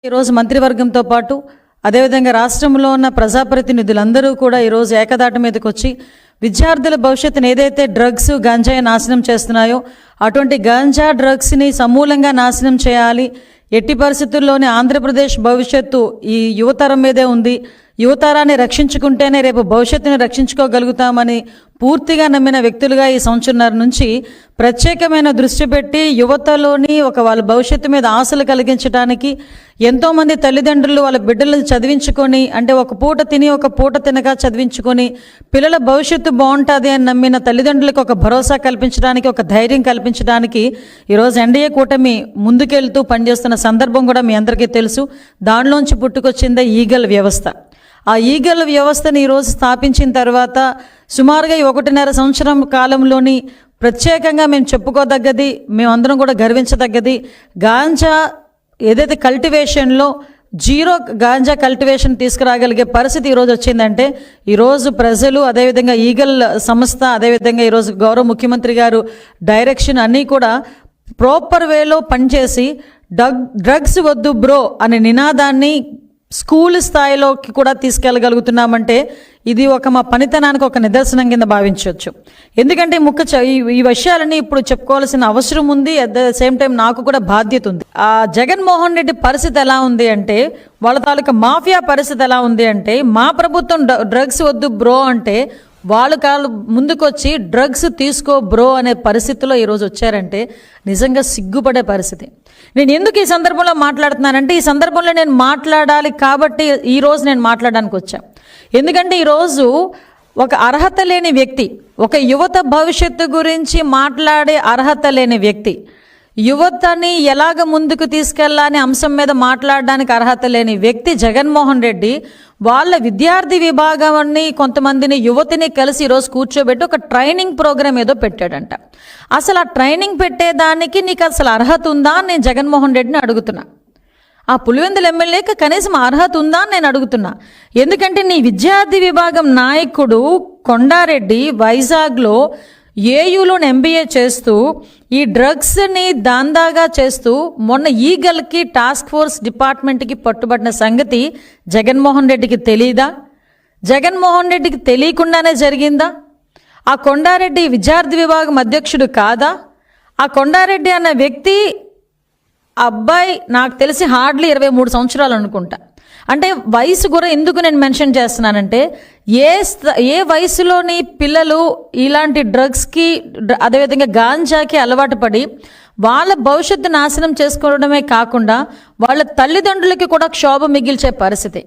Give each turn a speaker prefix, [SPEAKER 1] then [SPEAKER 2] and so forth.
[SPEAKER 1] ఈరోజు మంత్రివర్గంతో పాటు అదేవిధంగా రాష్ట్రంలో ఉన్న ప్రజాప్రతినిధులందరూ కూడా ఈరోజు ఏకదాటి మీదకి వచ్చి విద్యార్థుల భవిష్యత్తును ఏదైతే డ్రగ్స్ గంజాయి నాశనం చేస్తున్నాయో అటువంటి గంజా డ్రగ్స్ని సమూలంగా నాశనం చేయాలి. ఎట్టి పరిస్థితుల్లోనే ఆంధ్రప్రదేశ్ భవిష్యత్తు ఈ యువతరం మీదే ఉంది. యువతరాన్ని రక్షించుకుంటేనే రేపు భవిష్యత్తును రక్షించుకోగలుగుతామని పూర్తిగా నమ్మిన వ్యక్తులుగా ఈ సంవత్సరంన్నర నుంచి ప్రత్యేకమైన దృష్టి పెట్టి యువతలోని వాళ్ళ భవిష్యత్తు మీద ఆశలు కలిగించడానికి ఎంతోమంది తల్లిదండ్రులు వాళ్ళ బిడ్డలను చదివించుకొని అంటే ఒక పూట తిని ఒక పూట తినగా చదివించుకొని పిల్లల భవిష్యత్తు బాగుంటుంది అని నమ్మిన తల్లిదండ్రులకు ఒక భరోసా కల్పించడానికి ఒక ధైర్యం కల్పించడానికి ఈరోజు ఎన్డీఏ కూటమి ముందుకెళ్తూ పనిచేస్తున్న సందర్భం కూడా మీ అందరికీ తెలుసు. దానిలోంచి పుట్టుకొచ్చిందే ఈగల్ వ్యవస్థ. ఆ ఈగల్ వ్యవస్థని ఈరోజు స్థాపించిన తర్వాత సుమారుగా 1.5 సంవత్సరం కాలంలోని ప్రత్యేకంగా మేము చెప్పుకోదగ్గది, మేమందరం కూడా గర్వించదగ్గది, గాంజా ఏదైతే కల్టివేషన్లో జీరో గాంజా కల్టివేషన్ తీసుకురాగలిగే పరిస్థితి ఈరోజు వచ్చిందంటే ఈరోజు ప్రజలు అదేవిధంగా ఈగల్ సంస్థ అదేవిధంగా ఈరోజు గౌరవ ముఖ్యమంత్రి గారు డైరెక్షన్ అన్నీ కూడా ప్రాపర్ వేలో పనిచేసి డ్రగ్స్ వద్దు బ్రో అనే నినాదాన్ని స్కూల్ స్థాయిలోకి కూడా తీసుకెళ్ళగలుగుతున్నామంటే ఇది మా పనితనానికి ఒక నిదర్శనం కింద భావించవచ్చు. ఎందుకంటే ఈ విషయాలని ఇప్పుడు చెప్పుకోవాల్సిన అవసరం ఉంది. అట్ ద సేమ్ టైం నాకు కూడా బాధ్యత ఉంది. జగన్మోహన్ రెడ్డి పరిస్థితి ఎలా ఉంది అంటే వాళ్ళ తాలూకా మాఫియా పరిస్థితి ఎలా ఉంది అంటే మా ప్రభుత్వం డ్రగ్స్ వద్దు బ్రో అంటే వాళ్ళు ముందుకొచ్చి డ్రగ్స్ తీసుకో బ్రో అనే పరిస్థితిలో ఈరోజు వచ్చారంటే నిజంగా సిగ్గుపడే పరిస్థితి. నేను ఎందుకు ఈ సందర్భంలో మాట్లాడుతున్నానంటే ఈ సందర్భంలో నేను మాట్లాడాలి కాబట్టి ఈరోజు నేను మాట్లాడడానికి వచ్చాను. ఎందుకంటే ఈరోజు ఒక అర్హత లేని వ్యక్తి, ఒక యువత భవిష్యత్తు గురించి మాట్లాడే అర్హత లేని వ్యక్తి, యువతని ఎలాగ ముందుకు తీసుకెళ్లాలనే అంశం మీద మాట్లాడడానికి అర్హత లేని వ్యక్తి జగన్మోహన్ రెడ్డి వాళ్ళ విద్యార్థి విభాగాన్ని కొంతమందిని యువతిని కలిసి ఈరోజు కూర్చోబెట్టి ఒక ట్రైనింగ్ ప్రోగ్రామ్ ఏదో పెట్టాడంట. అసలు ఆ ట్రైనింగ్ పెట్టేదానికి నీకు అసలు అర్హత ఉందా అని నేను జగన్మోహన్ రెడ్డిని అడుగుతున్నా. ఆ పులివెందుల ఎమ్మెల్యేకి కనీసం అర్హత ఉందా అని నేను అడుగుతున్నా. ఎందుకంటే నీ విద్యార్థి విభాగం నాయకుడు కొండారెడ్డి వైజాగ్లో ఏయూలో ఎంబీఏ చేస్తూ ఈ డ్రగ్స్ని దాందాగా చేస్తూ మొన్న ఈగల్కి టాస్క్ ఫోర్స్ డిపార్ట్మెంట్కి పట్టుబడిన సంగతి జగన్మోహన్ రెడ్డికి తెలీదా? జగన్మోహన్ రెడ్డికి తెలియకుండానే జరిగిందా? ఆ కొండారెడ్డి విద్యార్థి విభాగం అధ్యక్షుడు కాదా? ఆ కొండారెడ్డి అన్న వ్యక్తి అబ్బాయి నాకు తెలిసి హార్డ్లీ 23 సంవత్సరాలు అనుకుంటా. అంటే వయసు కూడా ఎందుకు నేను మెన్షన్ చేస్తున్నానంటే ఏ వయసులోని పిల్లలు ఇలాంటి డ్రగ్స్కి అదేవిధంగా గాంజాకి అలవాటు పడి వాళ్ళ భవిష్యత్తు నాశనం చేసుకోవడమే కాకుండా వాళ్ళ తల్లిదండ్రులకి కూడా క్షోభ మిగిల్చే పరిస్థితి.